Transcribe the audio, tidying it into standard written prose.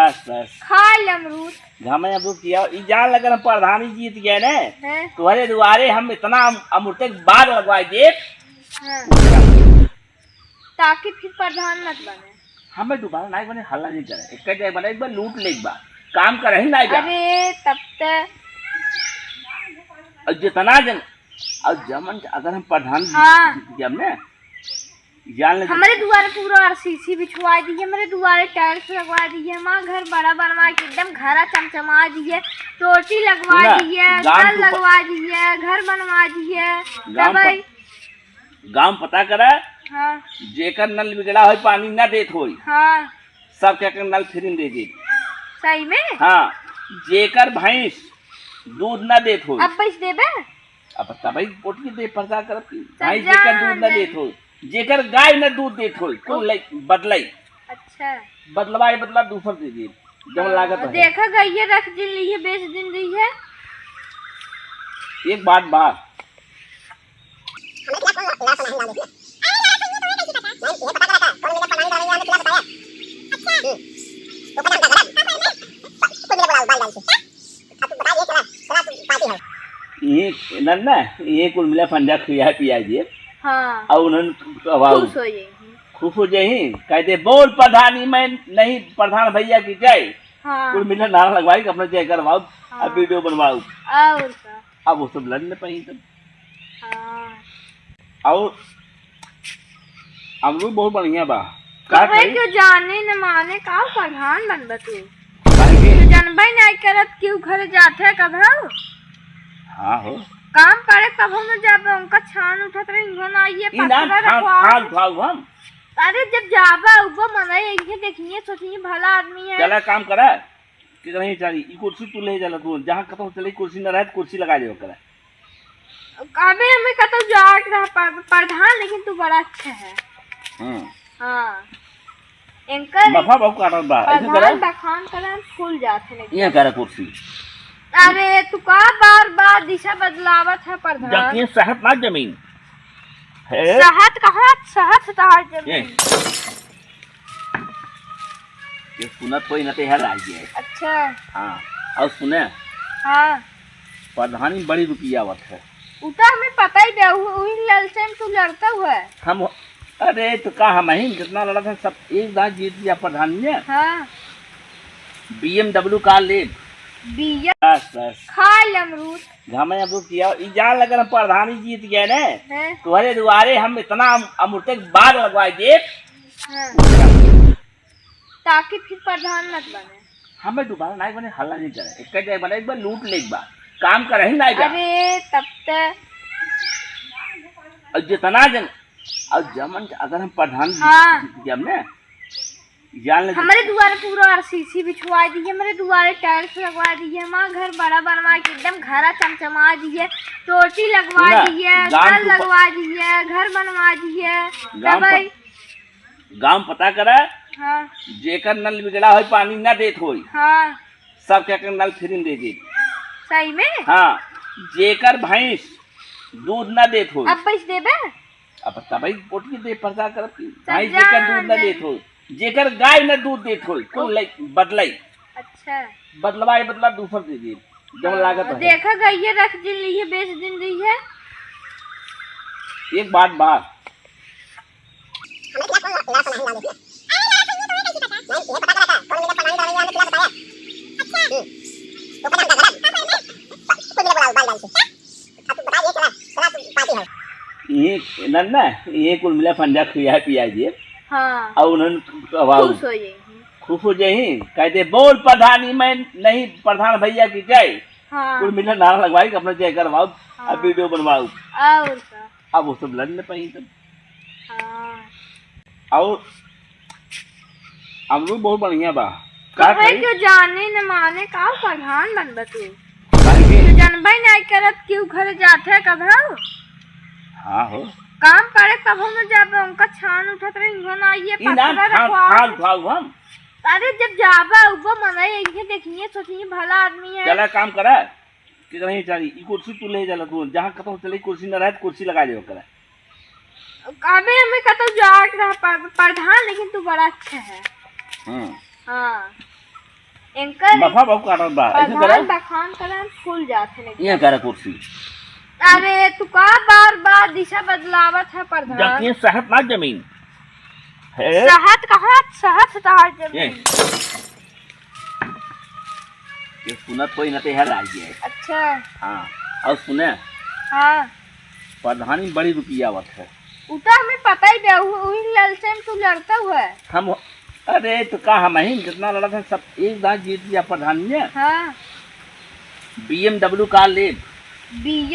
बस बस खा ले अमरूद। हमें अमरूद किया ई जान लगे हम प्रधानी जीत गए ने तुम्हारे दुआरे हम इतना अमरूद के बाद लगवाए दे ताकि फिर प्रधान मत बने। हमें दोबारा नहीं बने हल्ला नहीं करे एक जगह बने एक बार लूट ले एक बार काम करे ही नहीं अरे तब तक जितना जन और जमन अगर हम प्रधान जब ने जान लगे हमारे द्वारे पूरा आरसीसी बिछवा दिए, मेरे द्वारे टाइल्स लगवा दिए, हमारा घर बड़ा बनवा के एकदम घरा चमचमा दिए, टोटी लगवा दिए, नल लगवा दिए, घर बनवा दिए। गांव पता करे हाँ। जेकर नल बिगड़ा हो पानी न देत हो हाँ। सब क्या नल फ्री दे दे सही में। हाँ जेकर भैंस दूध न देत हो अब पैस देबे अब तब पोटी दे पर्दा कर भैंस जेकर दूध न देत हो जेकर गाय न दूध देत हो कुल बदलाई। अच्छा बदला दूसर दे दे जब लागत है देखा गई रख दिन ली है बेच दिन रही है। एक बात बात ये कुल मिला फंडा खिया पिया दिए। हाँ। और उन्होंने खुश हो जाए कहते बोल प्रधानी मैं नहीं प्रधान भैया की जय। हाँ। कुल मिला नारा लगवाई अपना जय करवाओ। हाँ। अब वीडियो बनवाओ और अब वो सब लड़ने पाई तब। हाँ। और अमरूद बहुत बढ़िया बा क्यों जाने न माने का प्रधान बनबा तू जानबे नहीं करत क्यों घर जाते कब हो। हाँ हो काम करे तब हम जब उनका छान उठत रहे इंगो ना ये पत्थर रखवाओ हम। अरे जब जाबा ऊपर मने इनके देखिए सोचिए भला आदमी है चला काम करा कि नहीं चली ई कुर्सी तू ले जाला तू जहां कतो चली कुर्सी न रहे कुर्सी लगा दे करा अबे हमें कतो जाट रहा प्रधान लेकिन तू बड़ा अच्छा है। हां एंकर बफा बहु काटत बा ऐसे करा बखान करा फूल जाते नहीं ये करा कुर्सी। अरे तू का बार दिशा बदलावत है प्रधान जबकि शहद ना जमीन है शहद कहाँ शहद तार जमीन ये सुनत कोई न ते है राजी है। अच्छा हां और सुने हां प्रधानी बड़ी रुपया आवत है उता हमें पता ही दे वही ललचे में तू लड़ता हुआ है। हम अरे तो का हम ही जितना लड़ा था सब एक बार जीत लिया प्रधान ने। हाँ BMW कार ले बस बस खा ले अमरूद। हमें अमरूद किया ई जान लगे हम प्रधानी जीत गए ने तुम्हारे दुआरे हम इतना अमरूद के बाद लगवाए दे ताकि फिर प्रधान मत बने। हमें दोबारा नहीं बने हल्ला नहीं करे एक जगह बने एक बार लूट ले एक बार काम करे ही नहीं। अरे तब तक जितना जन और जमन अगर हम प्रधान जब ने जान लगे हमारे द्वारे पूरा आरसीसी बिछवा दिए, मेरे द्वारे टाइल्स लगवा दिए, हमारा घर बड़ा बनवा के एकदम घरा चमचमा दिए, टोटी लगवा दिए, नल लगवा दिए, घर बनवा दिए। गांव पता करे हाँ। जेकर नल बिगड़ा हो पानी न देत हो। हाँ। सब क्या नल फ्री दे दे सही में। हाँ जेकर भैंस दूध न देत हो अब पैस देबे अब तब पोटी दे पर्दा कर भैंस जेकर दूध न देत हो जेकर गाय न दूध देत हो कुल बदलाई। अच्छा बदला दूसर दे दे जब लागत है देखा गई रख दिन ली है बेच दिन रही है। एक बात बात ये कुल मिला फंडा खिया पिया दिए। हाँ। और उन्होंने खुश हो जाए कहते बोल प्रधानी मैं नहीं प्रधान भैया की जय। हाँ। कुल मिला नारा लगवाई अपना जय करवाओ। हाँ। अब वीडियो बनवाओ और अब वो सब लड़ने पाई तब। हाँ। और अमरूद बहुत बढ़िया बा क्यों जाने न माने का प्रधान बनबा तू जानबे नहीं करत क्यों घर जाते कब हो। हाँ हो काम करे तब हम जब उनका छान उठत रहे इंगो ना ये पत्थर रखवाओ हम। अरे जब जाबा ऊपर मने इनके देखिए सोचिए भला आदमी है। चला काम करा कि नहीं चली ई कुर्सी तू ले जाला तू जहां कतो चली कुर्सी न रहे कुर्सी लगा दे करा। अबे हमें कतो जाट रहा प्रधान लेकिन तू बड़ा अच्छा है। हाँ एंकर मफा बहु काटत बा ऐसे करा प्रधान बखान करन फूल जात है ये करा कुर्सी अरे तू का बार बार दिशा बदलावत है प्रधान जबकि शहद ना जमीन है शहद कहाँ शहद तार जमीन ये सुनत कोई न ते है राजी है अच्छा हाँ और सुने हाँ प्रधानी बड़ी रुपया आवत है उता हमें पता ही है वही ललचे में तू लड़ता हुआ है हम अरे तो का हम ही कितना लड़ा था सब एक दांत जीत लिया प्रधानी ने हाँ BMW कार ले बिया